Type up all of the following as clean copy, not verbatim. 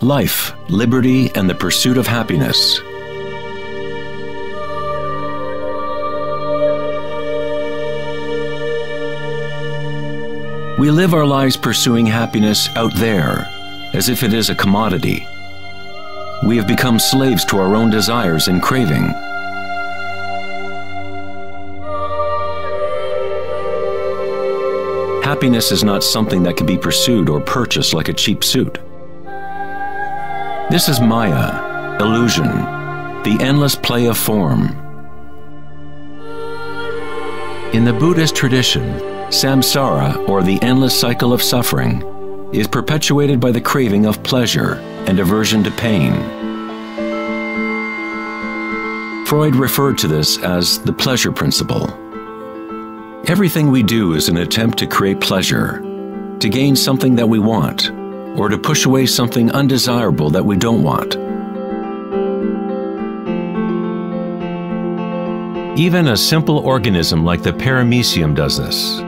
life, liberty, and the pursuit of happiness. We live our lives pursuing happiness out there, as if it is a commodity. We have become slaves to our own desires and craving. Happiness is not something that can be pursued or purchased like a cheap suit. This is Maya, illusion, the endless play of form. In the Buddhist tradition, samsara, or the endless cycle of suffering, is perpetuated by the craving of pleasure and aversion to pain. Freud referred to this as the pleasure principle. Everything we do is an attempt to create pleasure, to gain something that we want, or to push away something undesirable that we don't want. Even a simple organism like the paramecium does this.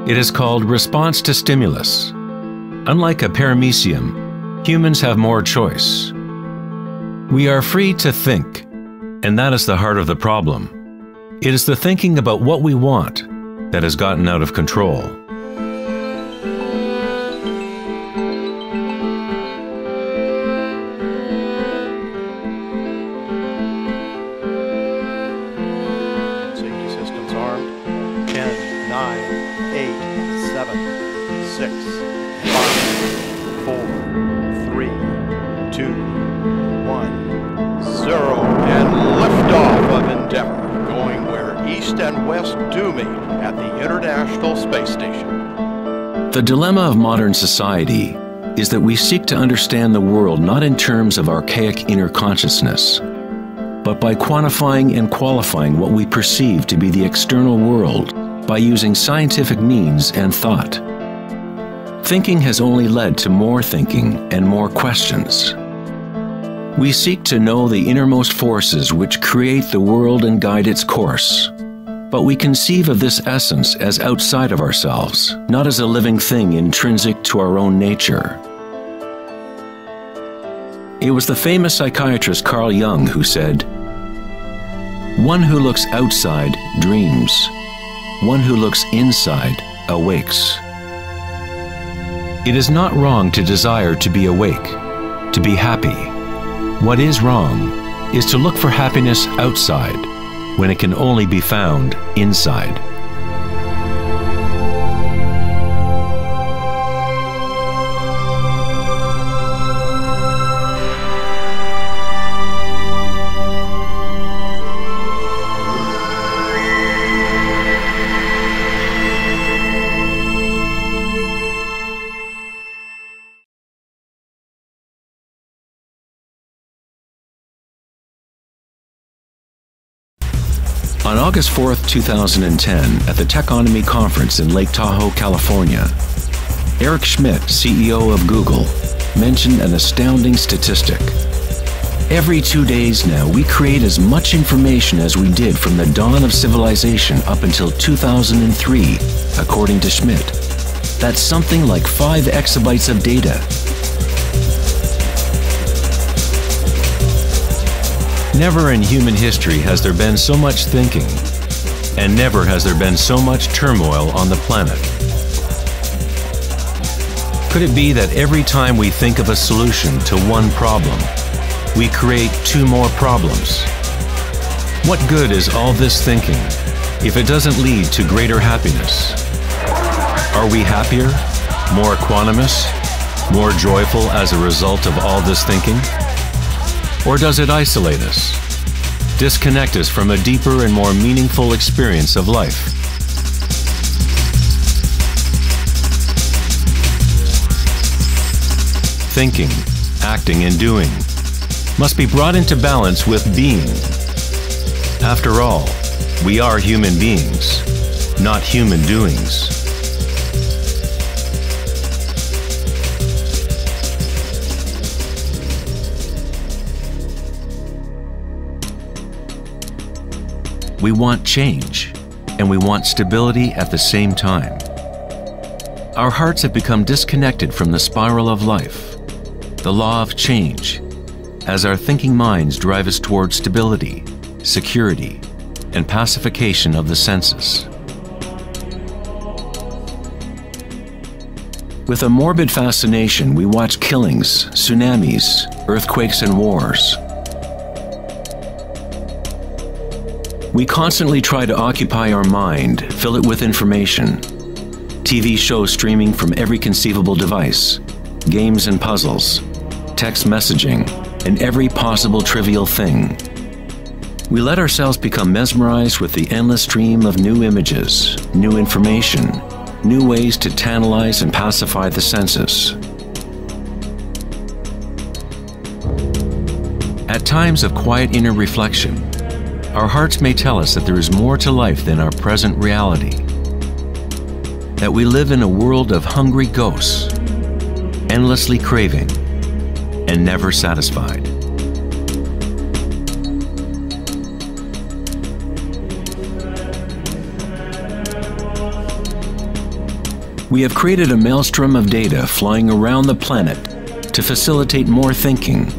It is called response to stimulus. Unlike a paramecium, humans have more choice. We are free to think, and that is the heart of the problem. It is the thinking about what we want that has gotten out of control. Safety systems armed. 10, 9, 8, 7, 6, 5, 4, 3, 2, 1, 0, and liftoff of Endeavour, going where East and West do meet at the International Space Station. The dilemma of modern society is that we seek to understand the world not in terms of archaic inner consciousness, but by quantifying and qualifying what we perceive to be the external world by using scientific means and thought. Thinking has only led to more thinking and more questions. We seek to know the innermost forces which create the world and guide its course. But we conceive of this essence as outside of ourselves, not as a living thing intrinsic to our own nature. It was the famous psychiatrist Carl Jung who said, "One who looks outside dreams. One who looks inside awakes." It is not wrong to desire to be awake, to be happy. What is wrong is to look for happiness outside when it can only be found inside. On August 4th, 2010, at the Techonomy Conference in Lake Tahoe, California, Eric Schmidt, CEO of Google, mentioned an astounding statistic. Every 2 days now, we create as much information as we did from the dawn of civilization up until 2003, according to Schmidt. That's something like 5 exabytes of data. Never in human history has there been so much thinking, and never has there been so much turmoil on the planet. Could it be that every time we think of a solution to one problem, we create 2 more problems? What good is all this thinking if it doesn't lead to greater happiness? Are we happier, more equanimous, more joyful as a result of all this thinking? Or does it isolate us, disconnect us from a deeper and more meaningful experience of life? Thinking, acting, and doing must be brought into balance with being. After all, we are human beings, not human doings. We want change, and we want stability at the same time. Our hearts have become disconnected from the spiral of life. the law of change, as our thinking minds drive us towards stability, security, and pacification of the senses. With a morbid fascination, we watch killings, tsunamis, earthquakes, and wars. We constantly try to occupy our mind, fill it with information. TV shows streaming from every conceivable device, games and puzzles, text messaging, and every possible trivial thing. We let ourselves become mesmerized with the endless stream of new images, new information, new ways to tantalize and pacify the senses. At times of quiet inner reflection, our hearts may tell us that there is more to life than our present reality, that we live in a world of hungry ghosts, endlessly craving, and never satisfied. We have created a maelstrom of data flying around the planet to facilitate more thinking,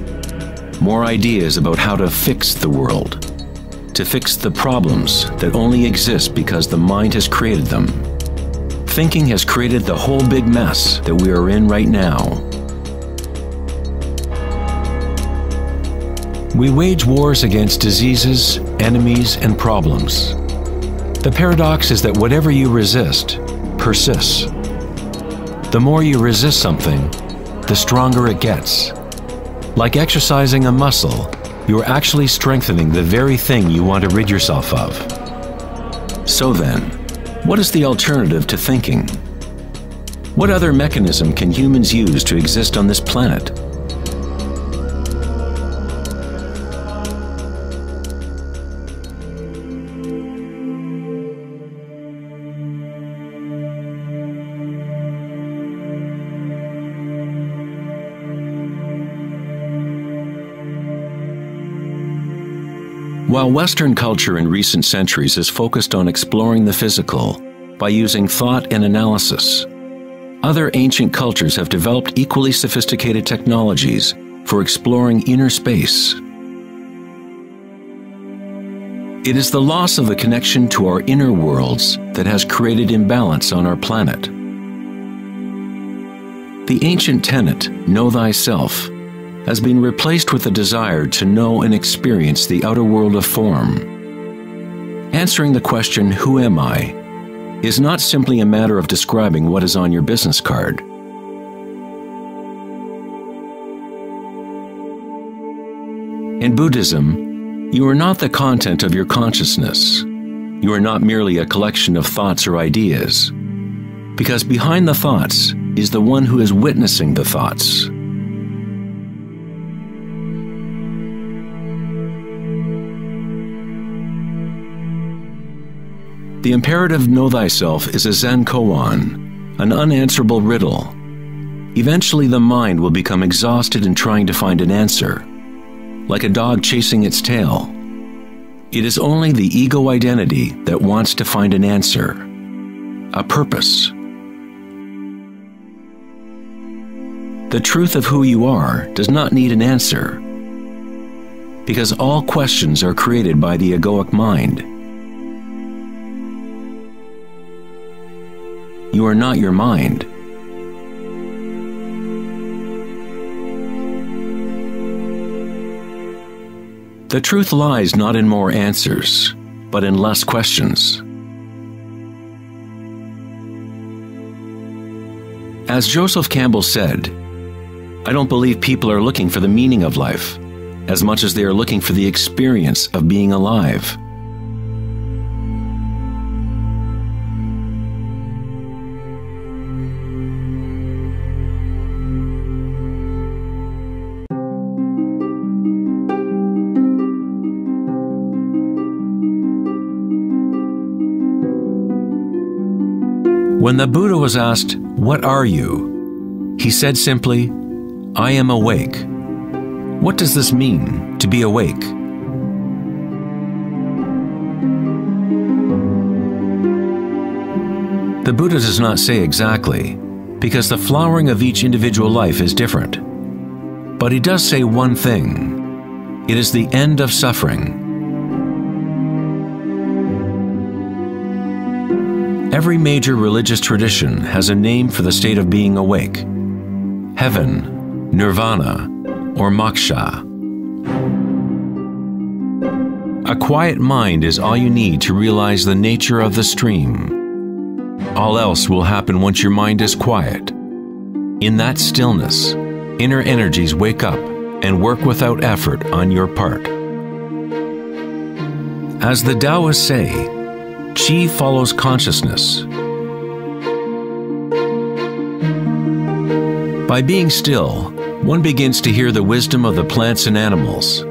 more ideas about how to fix the world, to fix the problems that only exist because the mind has created them. Thinking has created the whole big mess that we are in right now. We wage wars against diseases, enemies, and problems. The paradox is that whatever you resist persists. The more you resist something, the stronger it gets. Like exercising a muscle, you are actually strengthening the very thing you want to rid yourself of. So then, what is the alternative to thinking? What other mechanism can humans use to exist on this planet? While Western culture in recent centuries has focused on exploring the physical by using thought and analysis, other ancient cultures have developed equally sophisticated technologies for exploring inner space. It is the loss of the connection to our inner worlds that has created imbalance on our planet. The ancient tenet, know thyself, has been replaced with a desire to know and experience the outer world of form. Answering the question, who am I, is not simply a matter of describing what is on your business card. In Buddhism, you are not the content of your consciousness. You are not merely a collection of thoughts or ideas, because behind the thoughts is the one who is witnessing the thoughts. The imperative know thyself is a Zen koan, an unanswerable riddle. Eventually the mind will become exhausted in trying to find an answer, like a dog chasing its tail. It is only the ego identity that wants to find an answer, a purpose. The truth of who you are does not need an answer, because all questions are created by the egoic mind. You are not your mind. The truth lies not in more answers, but in less questions. As Joseph Campbell said, I don't believe people are looking for the meaning of life as much as they are looking for the experience of being alive. When the Buddha was asked, "What are you?" he said simply, "I am awake." What does this mean, to be awake? The Buddha does not say exactly, because the flowering of each individual life is different. But he does say one thing. It is the end of suffering. Every major religious tradition has a name for the state of being awake: heaven, nirvana, or moksha. A quiet mind is all you need to realize the nature of the stream. All else will happen once your mind is quiet. In that stillness, inner energies wake up and work without effort on your part. As the Taoists say, Qi follows consciousness. By being still, one begins to hear the wisdom of the plants and animals,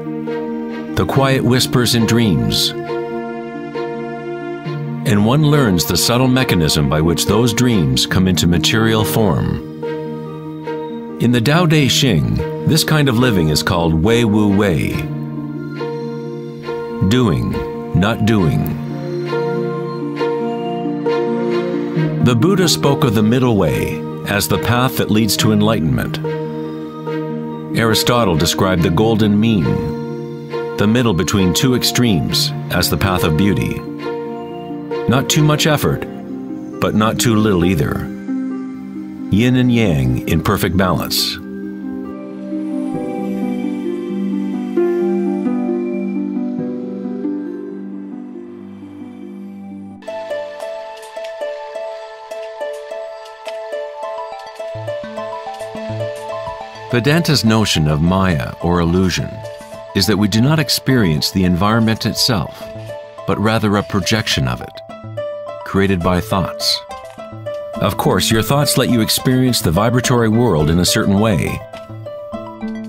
the quiet whispers in dreams, and one learns the subtle mechanism by which those dreams come into material form. In the Tao Te Ching, this kind of living is called Wei Wu Wei. Doing, not doing. The Buddha spoke of the middle way as the path that leads to enlightenment. Aristotle described the golden mean, the middle between two extremes, as the path of beauty. Not too much effort, but not too little either. Yin and yang in perfect balance. Vedanta's notion of Maya, or illusion, is that we do not experience the environment itself, but rather a projection of it, created by thoughts. Of course, your thoughts let you experience the vibratory world in a certain way,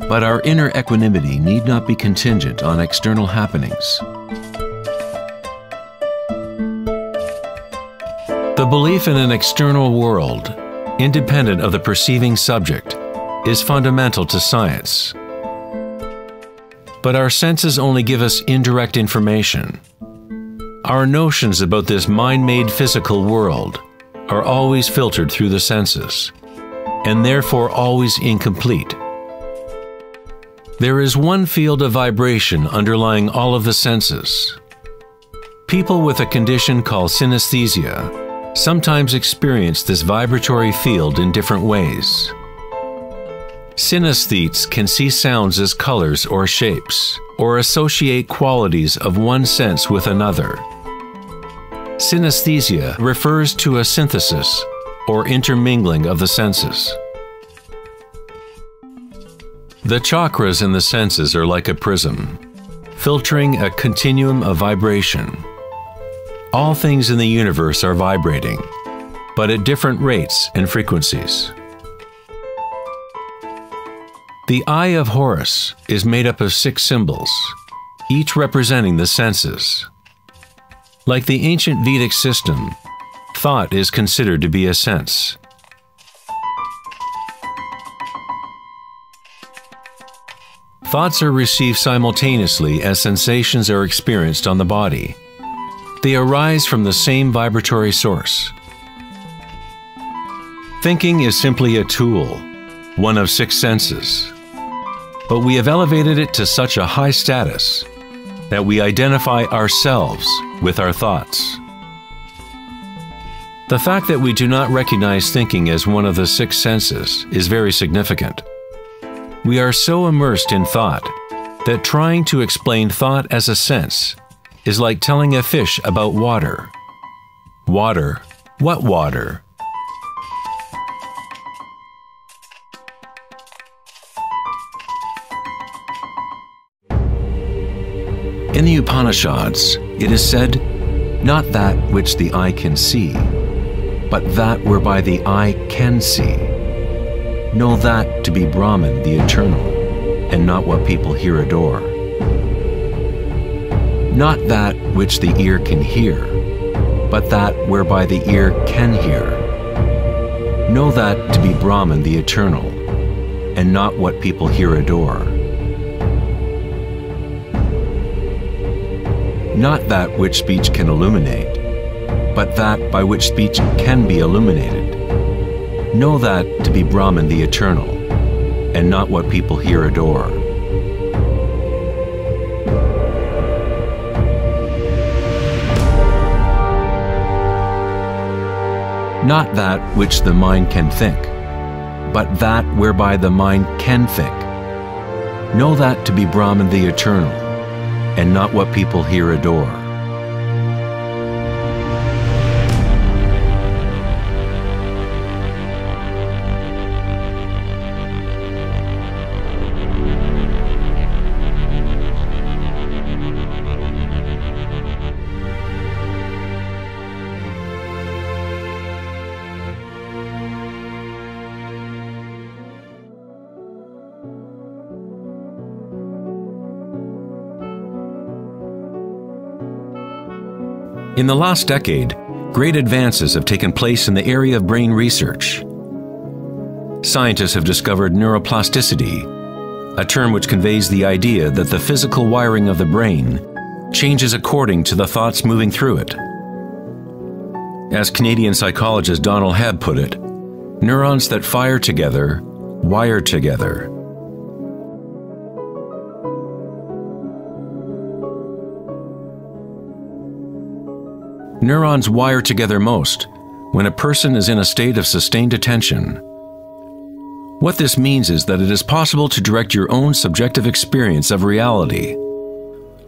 but our inner equanimity need not be contingent on external happenings. The belief in an external world, independent of the perceiving subject, is fundamental to science. But our senses only give us indirect information. Our notions about this mind-made physical world are always filtered through the senses, and therefore always incomplete. There is one field of vibration underlying all of the senses. People with a condition called synesthesia sometimes experience this vibratory field in different ways. Synesthetes can see sounds as colors or shapes, or associate qualities of one sense with another. Synesthesia refers to a synthesis or intermingling of the senses. The chakras in the senses are like a prism, filtering a continuum of vibration. All things in the universe are vibrating, but at different rates and frequencies. The Eye of Horus is made up of 6 symbols, each representing the senses. Like the ancient Vedic system, thought is considered to be a sense. Thoughts are received simultaneously as sensations are experienced on the body. They arise from the same vibratory source. Thinking is simply a tool, one of 6 senses. But we have elevated it to such a high status that we identify ourselves with our thoughts. The fact that we do not recognize thinking as one of the 6 senses is very significant. We are so immersed in thought that trying to explain thought as a sense is like telling a fish about water. Water? What water? In the Upanishads, it is said, "Not that which the eye can see, but that whereby the eye can see. Know that to be Brahman, the eternal, and not what people here adore. Not that which the ear can hear, but that whereby the ear can hear. Know that to be Brahman, the eternal, and not what people here adore. Not that which speech can illuminate, but that by which speech can be illuminated. Know that to be Brahman, the eternal, and not what people here adore. Not that which the mind can think, but that whereby the mind can think. Know that to be Brahman the Eternal, and not what people here adore. In the last decade, great advances have taken place in the area of brain research. Scientists have discovered neuroplasticity, a term which conveys the idea that the physical wiring of the brain changes according to the thoughts moving through it. As Canadian psychologist Donald Hebb put it, neurons that fire together, wire together. Neurons wire together most when a person is in a state of sustained attention. What this means is that it is possible to direct your own subjective experience of reality.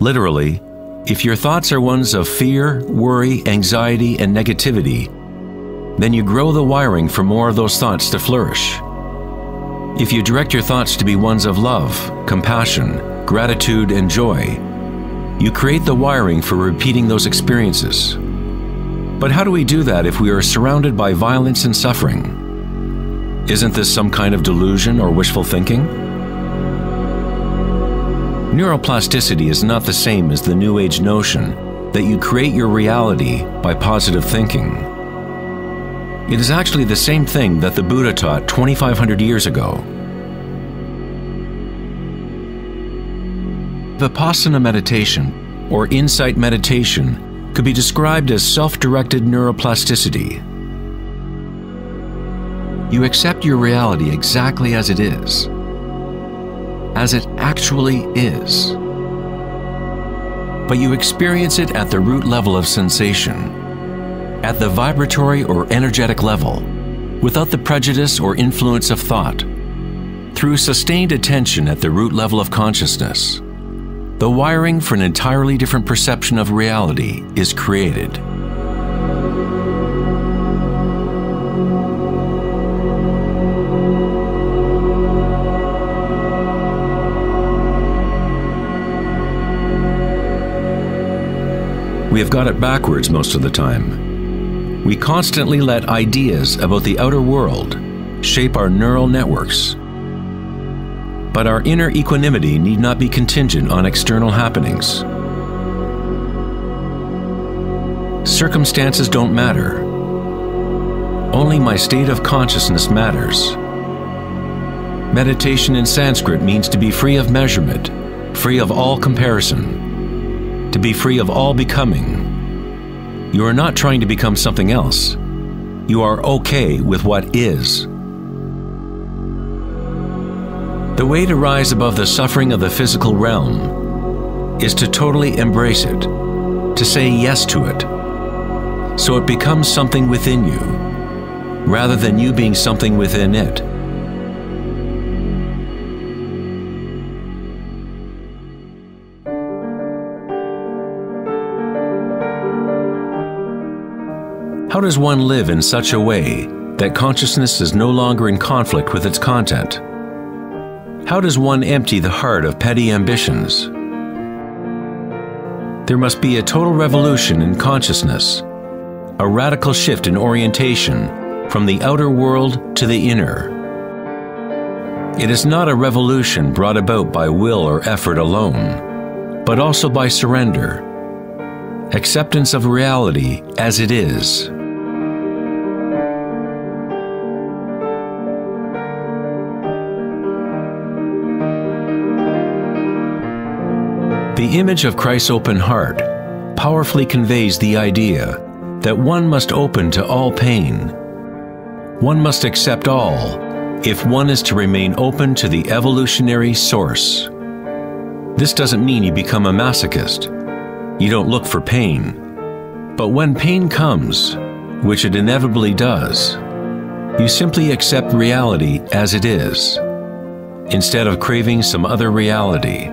Literally, if your thoughts are ones of fear, worry, anxiety, and negativity, then you grow the wiring for more of those thoughts to flourish. If you direct your thoughts to be ones of love, compassion, gratitude, and joy, you create the wiring for repeating those experiences. But how do we do that if we are surrounded by violence and suffering? Isn't this some kind of delusion or wishful thinking? Neuroplasticity is not the same as the New Age notion that you create your reality by positive thinking. It is actually the same thing that the Buddha taught 2,500 years ago. Vipassana meditation, or insight meditation, could be described as self-directed neuroplasticity. You accept your reality exactly as it is, as it actually is. But you experience it at the root level of sensation, at the vibratory or energetic level, without the prejudice or influence of thought, through sustained attention at the root level of consciousness. The wiring for an entirely different perception of reality is created. We have got it backwards most of the time. We constantly let ideas about the outer world shape our neural networks. But our inner equanimity need not be contingent on external happenings. Circumstances don't matter. Only my state of consciousness matters. Meditation in Sanskrit means to be free of measurement, free of all comparison, to be free of all becoming. You are not trying to become something else. You are okay with what is. The way to rise above the suffering of the physical realm is to totally embrace it, to say yes to it, so it becomes something within you, rather than you being something within it. How does one live in such a way that consciousness is no longer in conflict with its content? How does one empty the heart of petty ambitions? There must be a total revolution in consciousness, a radical shift in orientation from the outer world to the inner. It is not a revolution brought about by will or effort alone, but also by surrender, acceptance of reality as it is. The image of Christ's open heart powerfully conveys the idea that one must open to all pain. One must accept all if one is to remain open to the evolutionary source. This doesn't mean you become a masochist. You don't look for pain. But when pain comes, which it inevitably does, you simply accept reality as it is, instead of craving some other reality.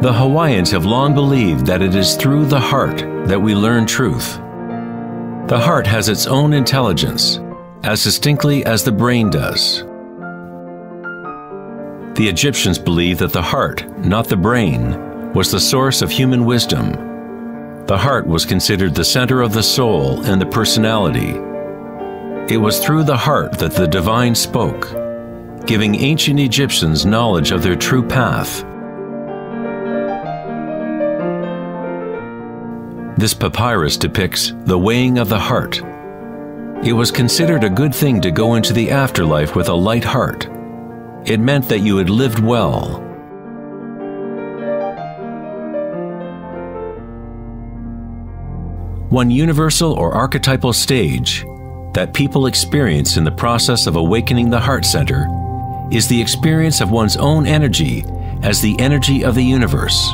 The Hawaiians have long believed that it is through the heart that we learn truth. The heart has its own intelligence, as distinctly as the brain does. The Egyptians believed that the heart, not the brain, was the source of human wisdom. The heart was considered the center of the soul and the personality. It was through the heart that the divine spoke, giving ancient Egyptians knowledge of their true path. This papyrus depicts the weighing of the heart. It was considered a good thing to go into the afterlife with a light heart. It meant that you had lived well. One universal or archetypal stage that people experience in the process of awakening the heart center is the experience of one's own energy as the energy of the universe.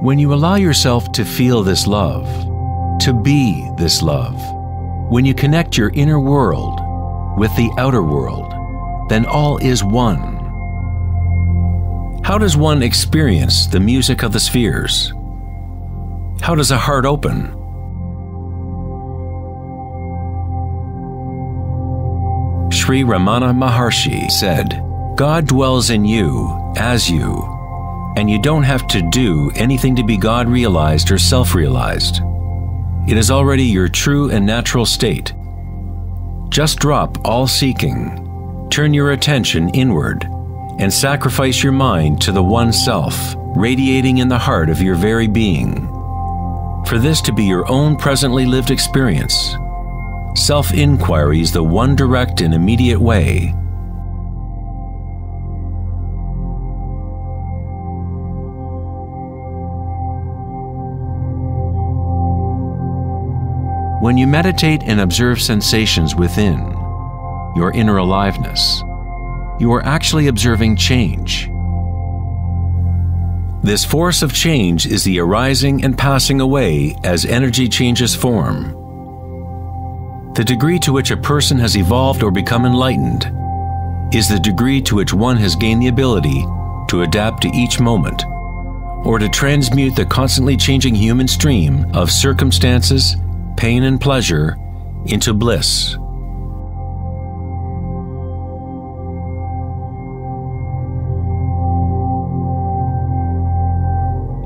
When you allow yourself to feel this love, to be this love, when you connect your inner world with the outer world, then all is one. How does one experience the music of the spheres? How does a heart open? Sri Ramana Maharshi said, "God dwells in you, as you, and you don't have to do anything to be God-realized or self-realized. It is already your true and natural state. Just drop all seeking, turn your attention inward, and sacrifice your mind to the one self, radiating in the heart of your very being. For this to be your own presently lived experience, self-inquiry is the one direct and immediate way. When you meditate and observe sensations within, your inner aliveness, you are actually observing change. This force of change is the arising and passing away as energy changes form. The degree to which a person has evolved or become enlightened is the degree to which one has gained the ability to adapt to each moment, or to transmute the constantly changing human stream of circumstances, pain and pleasure, into bliss.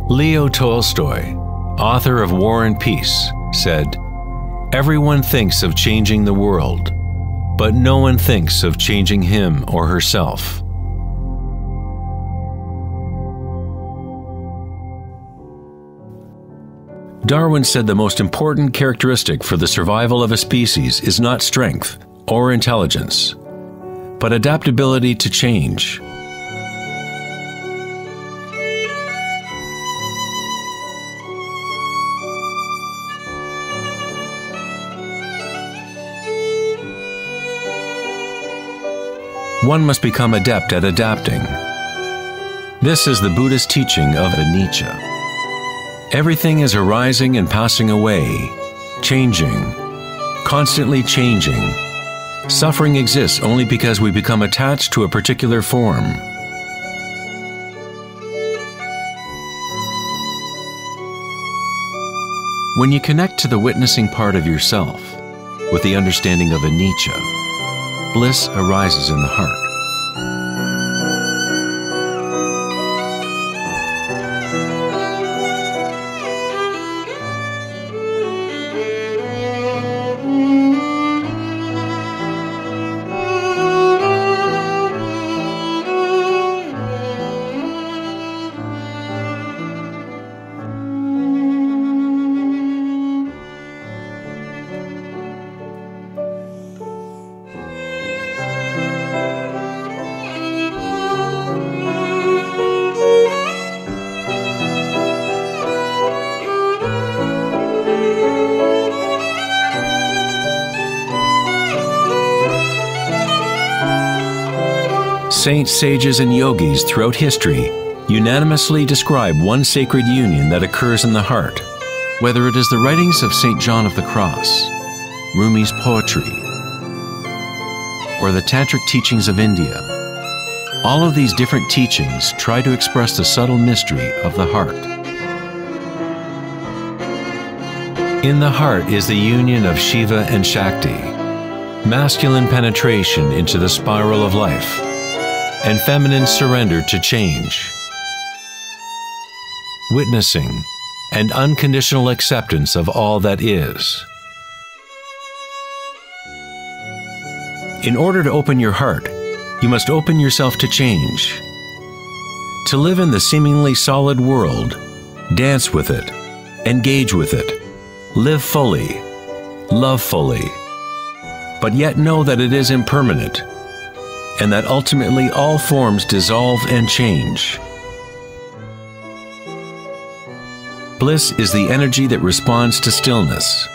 Leo Tolstoy, author of War and Peace, said, "Everyone thinks of changing the world, but no one thinks of changing him or herself." Darwin said the most important characteristic for the survival of a species is not strength or intelligence, but adaptability to change. One must become adept at adapting. This is the Buddhist teaching of anicca. Everything is arising and passing away, changing, constantly changing. Suffering exists only because we become attached to a particular form. When you connect to the witnessing part of yourself with the understanding of anicca, bliss arises in the heart. saints, sages, and yogis throughout history unanimously describe one sacred union that occurs in the heart. Whether it is the writings of St. John of the Cross, Rumi's poetry, or the tantric teachings of India, all of these different teachings try to express the subtle mystery of the heart. In the heart is the union of Shiva and Shakti, masculine penetration into the spiral of life, and feminine surrender to change, witnessing and unconditional acceptance of all that is. In order to open your heart, you must open yourself to change. To live in the seemingly solid world, dance with it, engage with it, live fully, love fully, but yet know that it is impermanent, and that ultimately all forms dissolve and change. Bliss is the energy that responds to stillness.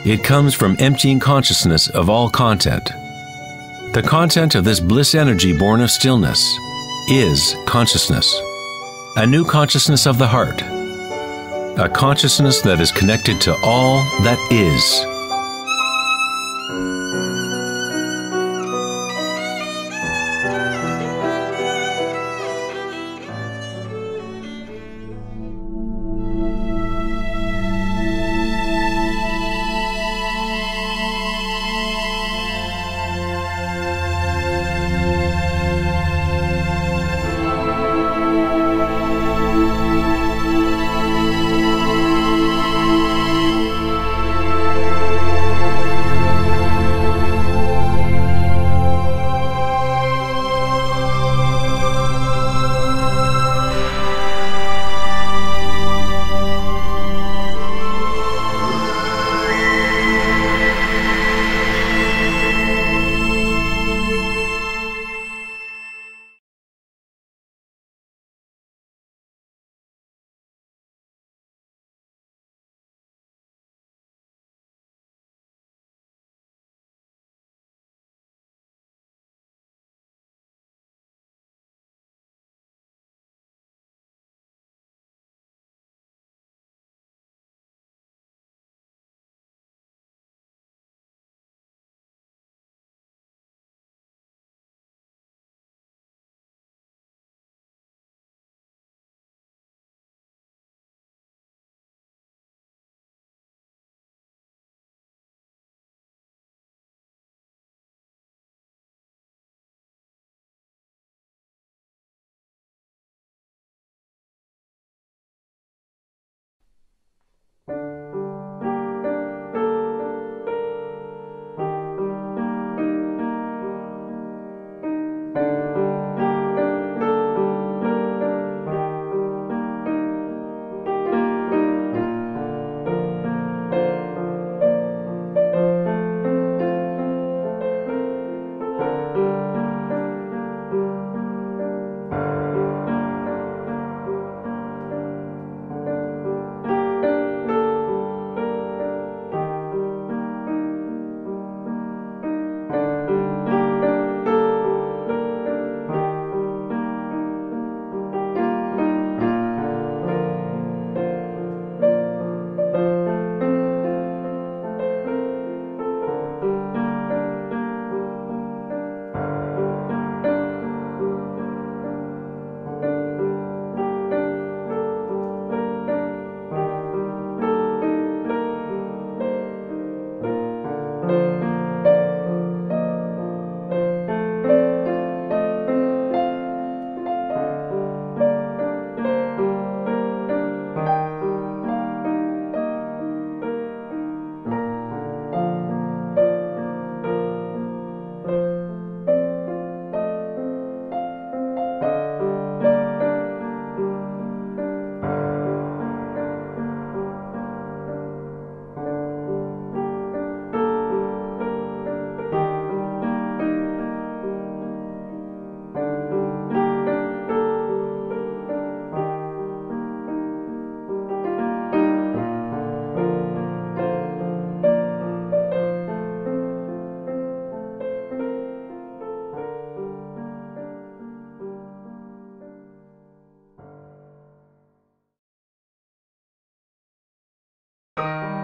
It comes from emptying consciousness of all content. The content of this bliss energy born of stillness is consciousness, a new consciousness of the heart, a consciousness that is connected to all that is. 5,